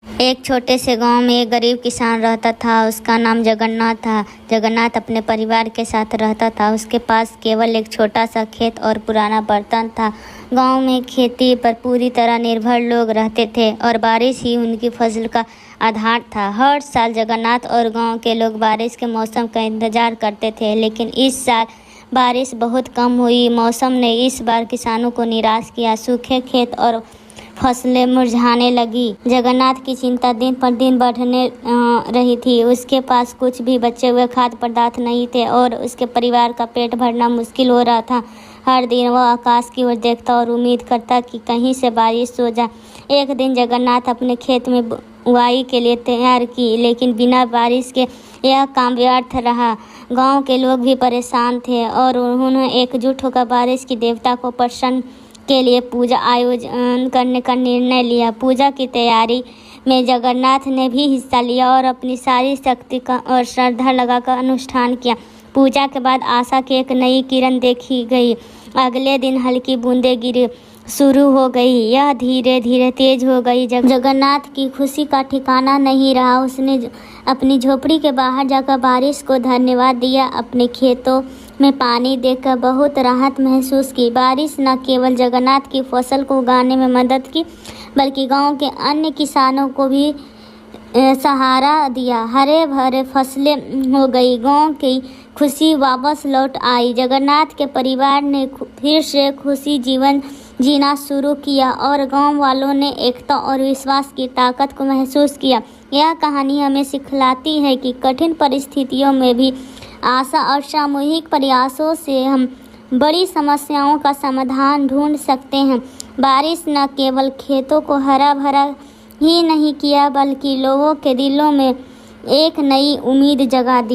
एक छोटे से गांव में एक गरीब किसान रहता था। उसका नाम जगन्नाथ था। जगन्नाथ अपने परिवार के साथ रहता था। उसके पास केवल एक छोटा सा खेत और पुराना बर्तन था। गांव में खेती पर पूरी तरह निर्भर लोग रहते थे और बारिश ही उनकी फसल का आधार था। हर साल जगन्नाथ और गांव के लोग बारिश के मौसम का इंतजार करते थे, लेकिन इस साल बारिश बहुत कम हुई। मौसम ने इस बार किसानों को निराश किया। सूखे खेत और फसलें मुरझाने लगी। जगन्नाथ की चिंता दिन पर दिन बढ़ने रही थी। उसके पास कुछ भी बचे हुए खाद्य पदार्थ नहीं थे और उसके परिवार का पेट भरना मुश्किल हो रहा था। हर दिन वह आकाश की ओर देखता और उम्मीद करता कि कहीं से बारिश हो जाए। एक दिन जगन्नाथ अपने खेत में बुआई के लिए तैयार की, लेकिन बिना बारिश के यह काम व्यर्थ रहा। गांव के लोग भी परेशान थे और उन्होंने एकजुट होकर बारिश की देवता को प्रसन्न के लिए पूजा आयोजन करने का निर्णय लिया। पूजा की तैयारी में जगन्नाथ ने भी हिस्सा लिया और अपनी सारी शक्ति का और श्रद्धा लगाकर अनुष्ठान किया। पूजा के बाद आशा की एक नई किरण देखी गई। अगले दिन हल्की बूंदें गिरी शुरू हो गई। यह धीरे धीरे तेज हो गई। जगन्नाथ की खुशी का ठिकाना नहीं रहा। उसने अपनी झोपड़ी के बाहर जाकर बारिश को धन्यवाद दिया। अपने खेतों में पानी देखकर बहुत राहत महसूस की। बारिश न केवल जगन्नाथ की फसल को उगाने में मदद की, बल्कि गांव के अन्य किसानों को भी सहारा दिया। हरे भरे फसलें हो गई। गांव की खुशी वापस लौट आई। जगन्नाथ के परिवार ने फिर से खुशी जीवन जीना शुरू किया और गांव वालों ने एकता और विश्वास की ताकत को महसूस किया। यह कहानी हमें सिखलाती है कि कठिन परिस्थितियों में भी आशा और सामूहिक प्रयासों से हम बड़ी समस्याओं का समाधान ढूंढ सकते हैं। बारिश न केवल खेतों को हरा भरा ही नहीं किया, बल्कि लोगों के दिलों में एक नई उम्मीद जगा दी।